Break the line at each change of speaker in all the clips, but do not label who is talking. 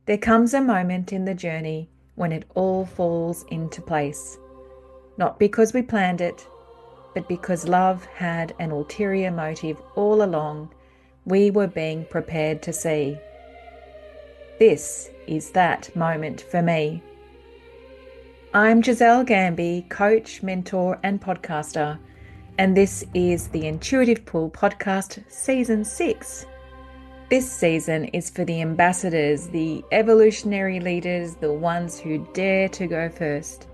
There comes a moment in the journey when it all falls into place, not because we planned it, but because love had an ulterior motive all along we were being prepared to see. This is that moment for me. I'm Gisele Gamby, coach, mentor, and podcaster, and this is the Intuitive Pull Podcast Season 6. This season is for the ambassadors, the evolutionary leaders, the ones who dare to go first,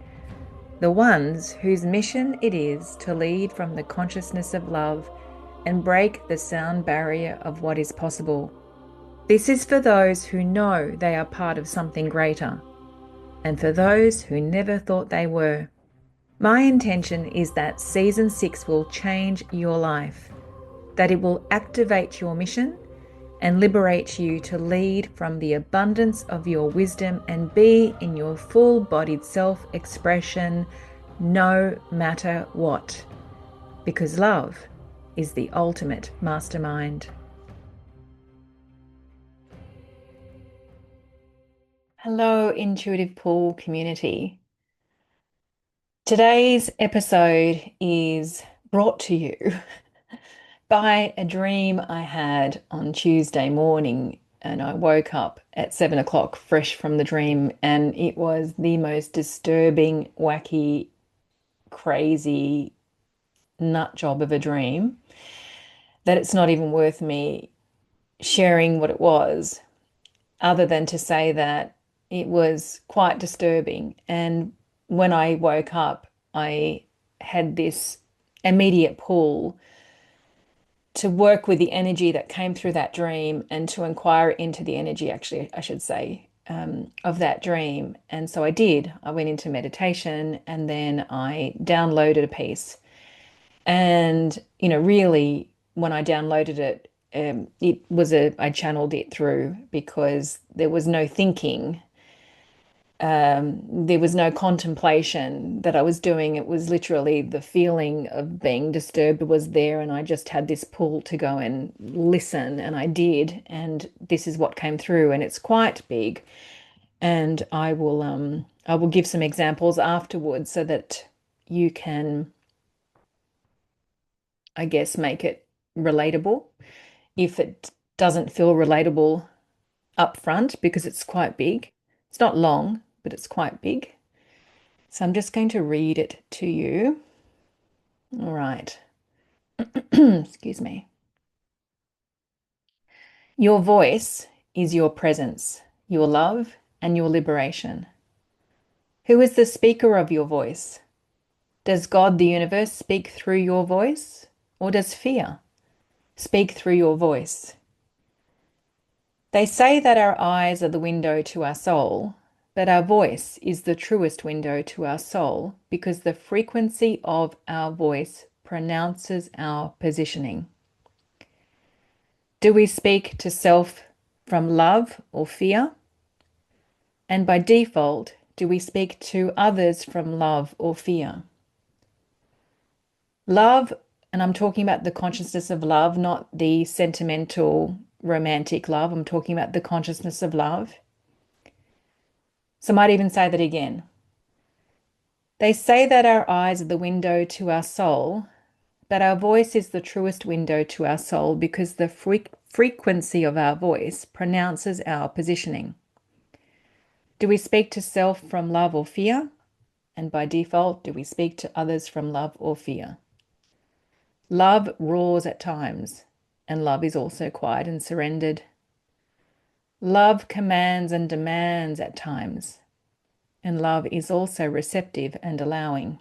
the ones whose mission it is to lead from the consciousness of love and break the sound barrier of what is possible. This is for those who know they are part of something greater, and for those who never thought they were. My intention is that Season 6 will change your life, that it will activate your mission and liberate you to lead from the abundance of your wisdom and be in your full-bodied self-expression no matter what, because love is the ultimate mastermind. Hello, Intuitive Pull community. Today's episode is brought to you by a dream I had on Tuesday morning, and I woke up at 7 o'clock fresh from the dream, and it was the most disturbing, wacky, crazy nut job of a dream that it's not even worth me sharing what it was, other than to say that it was quite disturbing. And when I woke up, I had this immediate pull to work with the energy that came through that dream and to inquire into the energy, actually, I should say, of that dream. And so I did. I went into meditation and then I downloaded a piece. And, really, when I downloaded it, I channeled it through because there was no thinking. There was no contemplation that I was doing. It was literally the feeling of being disturbed was there, and I just had this pull to go and listen, and I did, and this is what came through, and it's quite big. And I will give some examples afterwards so that you can, I guess, make it relatable if it doesn't feel relatable up front because it's quite big. It's not long, but it's quite big. So I'm just going to read it to you. All right. Excuse me. Your voice is your presence, your love, and your liberation. Who is the speaker of your voice? Does God, the universe, speak through your voice? Or does fear speak through your voice? They say that our eyes are the window to our soul, but our voice is the truest window to our soul because the frequency of our voice pronounces our positioning. Do we speak to self from love or fear? And by default, do we speak to others from love or fear? Love, and I'm talking about the consciousness of love, not the sentimental, romantic love. I'm talking about the consciousness of love. So I might even say that again. They say that our eyes are the window to our soul, but our voice is the truest window to our soul because the frequency of our voice pronounces our positioning. Do we speak to self from love or fear? And by default, do we speak to others from love or fear? Love roars at times, and love is also quiet and surrendered. Love commands and demands at times, and love is also receptive and allowing.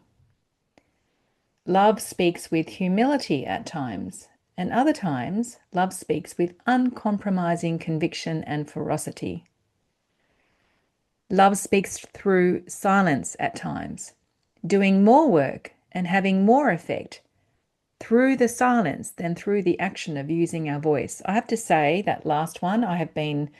Love speaks with humility at times, and other times, love speaks with uncompromising conviction and ferocity. Love speaks through silence at times, doing more work and having more effect through the silence than through the action of using our voice. I have to say that last one, I have been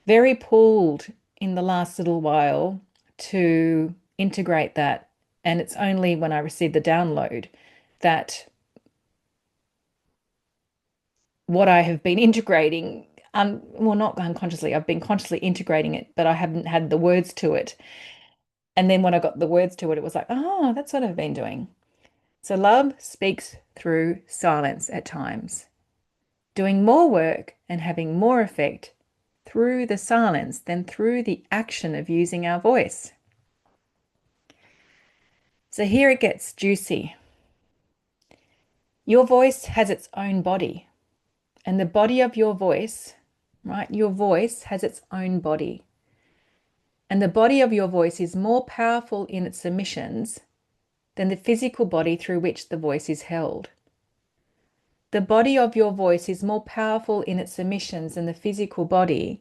very pulled in the last little while to integrate that. And it's only when I received the download that what I have been integrating well, not unconsciously. I've been consciously integrating it, but I haven't had the words to it. And then when I got the words to it, it was like, oh, that's what I've been doing. So love speaks through silence at times, doing more work and having more effect through the silence than through the action of using our voice. So here it gets juicy. Your voice has its own body, and the body of your voice, right? Your voice has its own body. And the body of your voice is more powerful in its emissions than the physical body through which the voice is held. The body of your voice is more powerful in its emissions than the physical body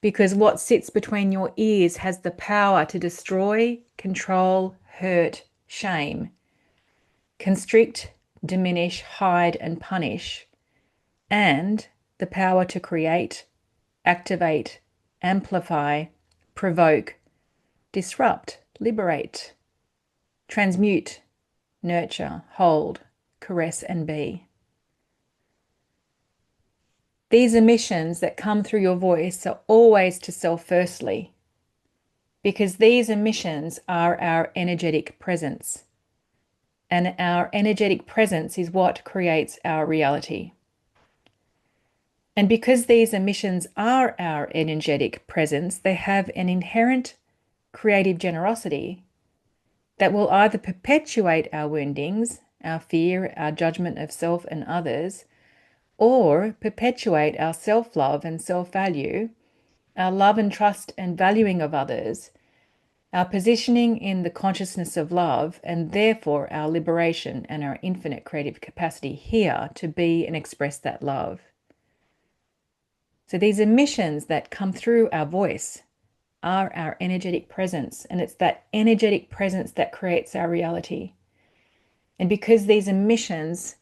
because what sits between your ears has the power to destroy, control, hurt, shame, constrict, diminish, hide, and punish, and the power to create, activate, amplify, provoke, disrupt, liberate, transmute, nurture, hold, caress, and be. These emissions that come through your voice are always to self firstly, because these emissions are our energetic presence. And our energetic presence is what creates our reality. And because these emissions are our energetic presence, they have an inherent creative generosity that will either perpetuate our woundings, our fear, our judgment of self and others, or perpetuate our self-love and self-value, our love and trust and valuing of others, our positioning in the consciousness of love, and therefore our liberation and our infinite creative capacity here to be and express that love. So these emissions that come through our voice are our energetic presence, and it's that energetic presence that creates our reality. And because these emissions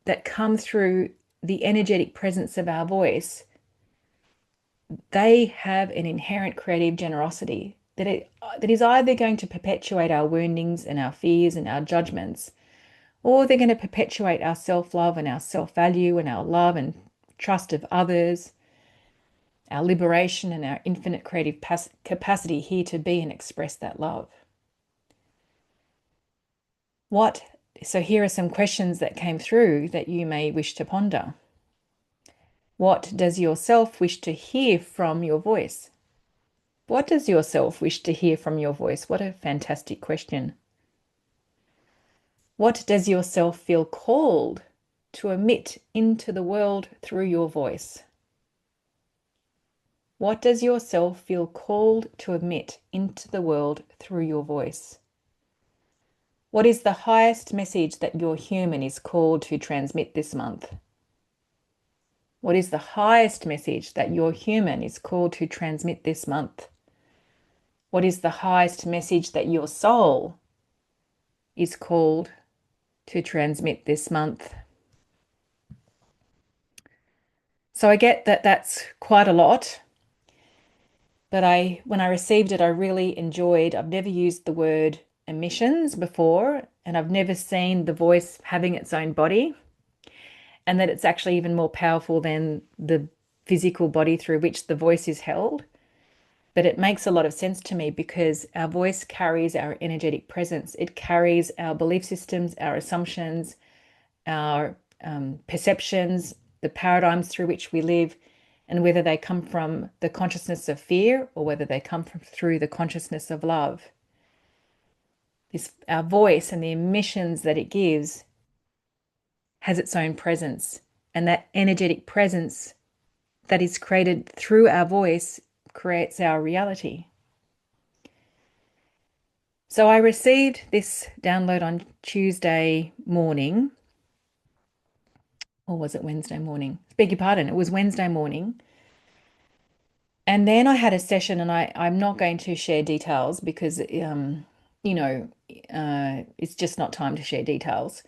that come through the energetic presence of our voice, they have an inherent creative generosity that is either going to perpetuate our woundings and our fears and our judgments, or they're going to perpetuate our self-love and our self-value and our love and trust of others, our liberation and our infinite creative capacity here to be and express that love. So here are some questions that came through that you may wish to ponder. What does yourself wish to hear from your voice? What does yourself wish to hear from your voice? What a fantastic question. What does yourself feel called to emit into the world through your voice? What does yourself feel called to emit into the world through your voice? What is the highest message that your human is called to transmit this month? What is the highest message that your human is called to transmit this month? What is the highest message that your soul is called to transmit this month? So I get that that's quite a lot, but when I received it, I really enjoyed. I've never used the word emissions before, and I've never seen the voice having its own body, and that it's actually even more powerful than the physical body through which the voice is held. But it makes a lot of sense to me because our voice carries our energetic presence. It carries our belief systems, our assumptions, our perceptions, the paradigms through which we live, and whether they come from the consciousness of fear or whether they come through the consciousness of love. Our voice and the emissions that it gives has its own presence, and that energetic presence that is created through our voice creates our reality. So I received this download on Tuesday morning, or was it Wednesday morning? Beg your pardon, it was Wednesday morning. And then I had a session, and I'm not going to share details because, it's just not time to share details.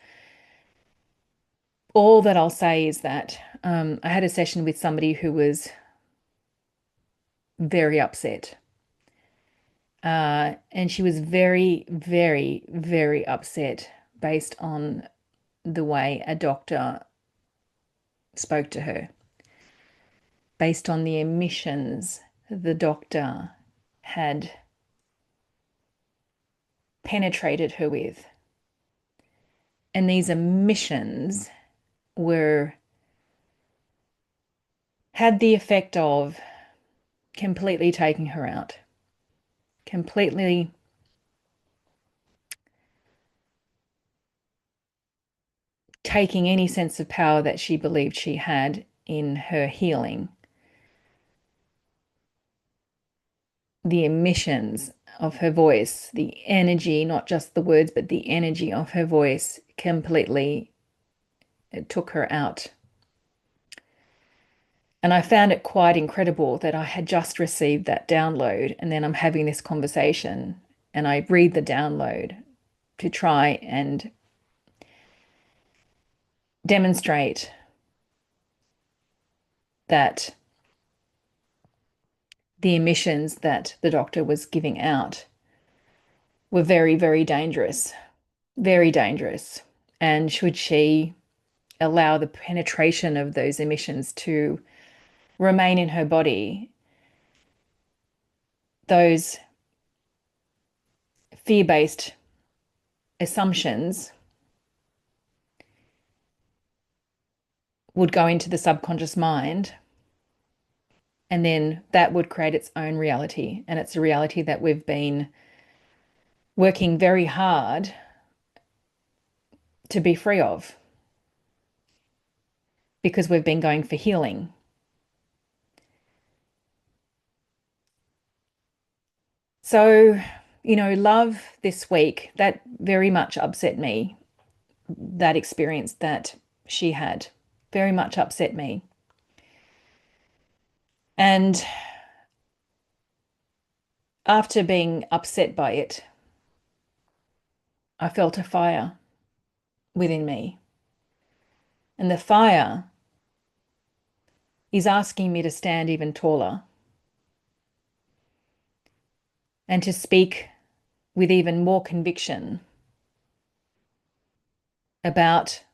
All that I'll say is that I had a session with somebody who was very upset. And she was very, very, very upset based on the way a doctor spoke to her. based on the emissions the doctor had penetrated her with. And these emissions were had the effect of completely taking her out, completely taking any sense of power that she believed she had in her healing. The emissions of her voice, the energy, not just the words, but the energy of her voice completely took her out. And I found it quite incredible that I had just received that download, and then I'm having this conversation and I read the download to try and demonstrate that the emissions that the doctor was giving out were very, very dangerous, very dangerous. And should she allow the penetration of those emissions to remain in her body, those fear-based assumptions would go into the subconscious mind, and then that would create its own reality. And it's a reality that we've been working very hard to be free of because we've been going for healing. So, love this week, that very much upset me. That experience that she had very much upset me. And after being upset by it, I felt a fire within me. And the fire is asking me to stand even taller and to speak with even more conviction about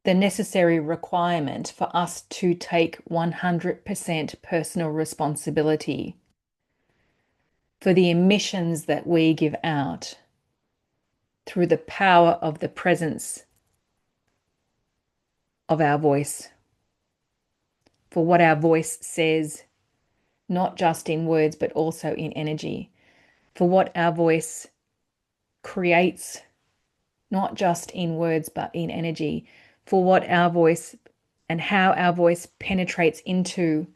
the necessary requirement for us to take 100% personal responsibility for the emissions that we give out through the power of the presence of our voice, for what our voice says, not just in words, but also in energy, for what our voice creates, not just in words, but in energy, for what our voice and how our voice penetrates into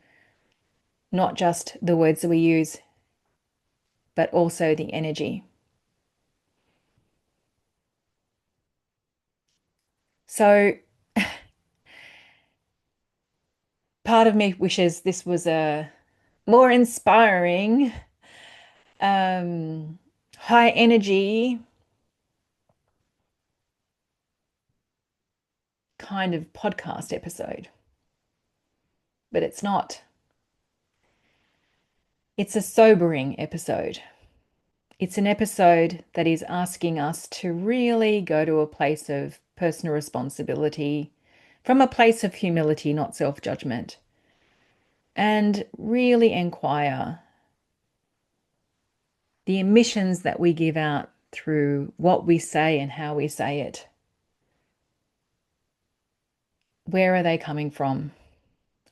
not just the words that we use, but also the energy. So part of me wishes this was a more inspiring, high energy kind of podcast episode, but it's not. It's a sobering episode. It's an episode that is asking us to really go to a place of personal responsibility from a place of humility, not self-judgment, and really inquire the emissions that we give out through what we say and how we say it. Where are they coming from?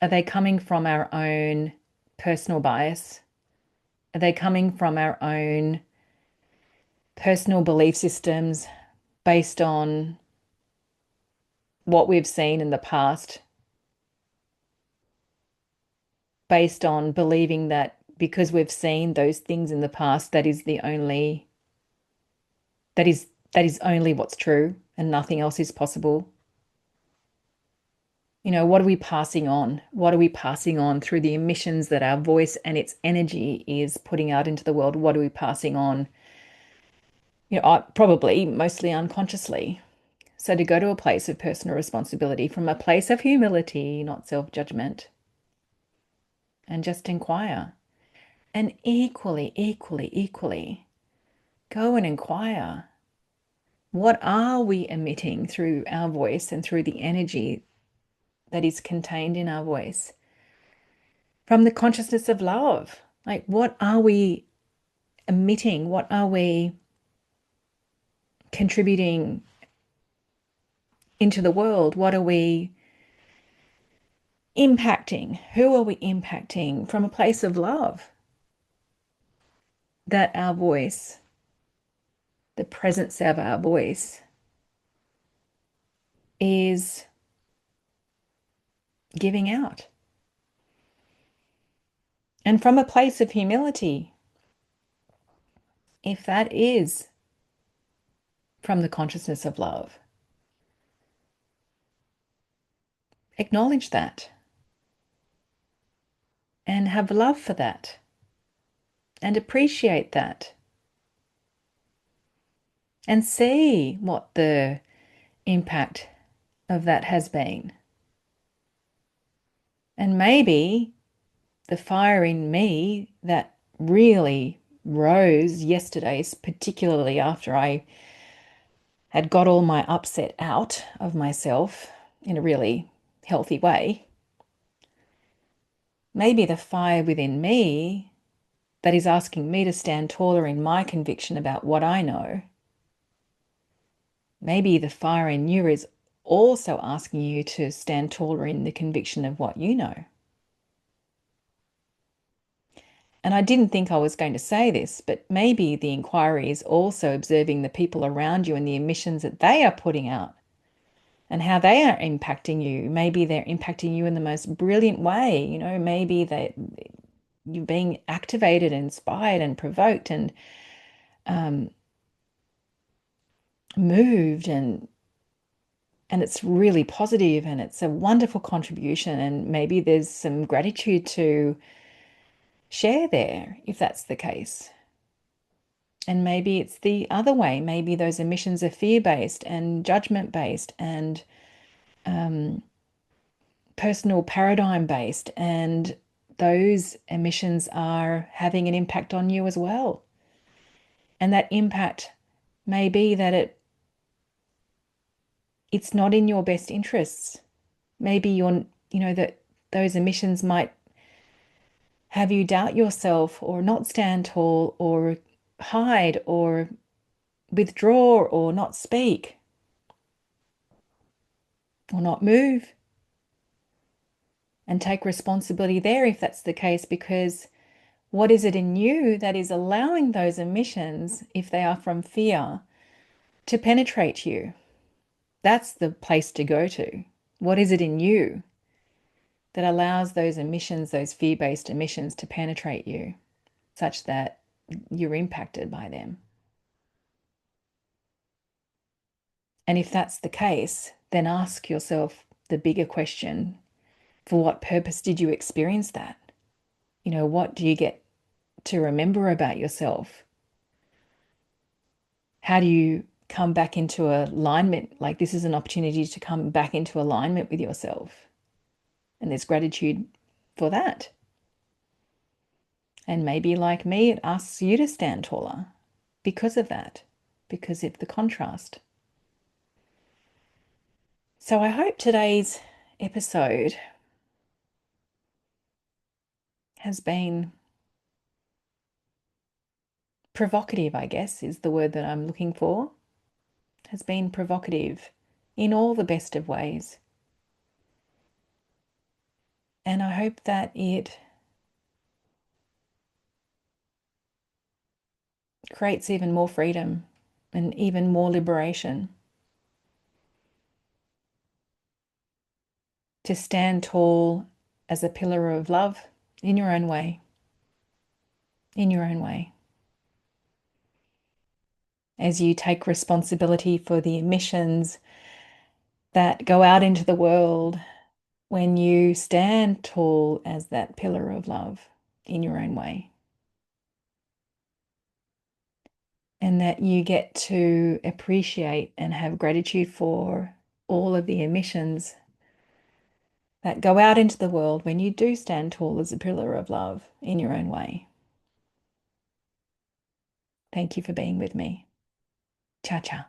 Are they coming from our own personal bias? Are they coming from our own personal belief systems based on what we've seen in the past, based on believing that because we've seen those things in the past, that is only what's true and nothing else is possible? What are we passing on? What are we passing on through the emissions that our voice and its energy is putting out into the world? What are we passing on? Probably mostly unconsciously. So to go to a place of personal responsibility from a place of humility, not self-judgment, and just inquire. And equally, equally, equally, go and inquire What are we emitting through our voice and through the energy that is contained in our voice? From the consciousness of love. Like, what are we emitting? What are we contributing into the world? What are we impacting? Who are we impacting from a place of love? That our voice, the presence of our voice, is giving out. And from a place of humility, if that is from the consciousness of love, acknowledge that and have love for that and appreciate that and see what the impact of that has been. And maybe the fire in me that really rose yesterday, particularly after I had got all my upset out of myself in a really healthy way, maybe the fire within me that is asking me to stand taller in my conviction about what I know, maybe the fire in you is also asking you to stand taller in the conviction of what you know. And I didn't think I was going to say this, but maybe the inquiry is also observing the people around you and the emissions that they are putting out and how they are impacting you. Maybe they're impacting you in the most brilliant way. Maybe that you're being activated, inspired, and provoked, and moved, and it's really positive, and it's a wonderful contribution. And maybe there's some gratitude to share there if that's the case. And maybe it's the other way. Maybe those emissions are fear-based and judgment-based and personal paradigm-based, and those emissions are having an impact on you as well. And that impact may be that it's not in your best interests. Maybe that those emissions might have you doubt yourself or not stand tall or hide or withdraw or not speak or not move, and take responsibility there if that's the case, because what is it in you that is allowing those emissions, if they are from fear, to penetrate you? That's the place to go to. What is it in you that allows those emissions, those fear-based emissions, to penetrate you such that you're impacted by them? And if that's the case, then ask yourself the bigger question: for what purpose did you experience that? What do you get to remember about yourself? How do you come back into alignment? Like, this is an opportunity to come back into alignment with yourself. And there's gratitude for that. And maybe, like me, it asks you to stand taller because of that, because of the contrast. So I hope today's episode has been provocative, I guess, is the word that I'm looking for. Has been provocative in all the best of ways. And I hope that it creates even more freedom and even more liberation to stand tall as a pillar of love in your own way, in your own way. As you take responsibility for the emissions that go out into the world, when you stand tall as that pillar of love in your own way. And that you get to appreciate and have gratitude for all of the emissions that go out into the world when you do stand tall as a pillar of love in your own way. Thank you for being with me. Cha cha.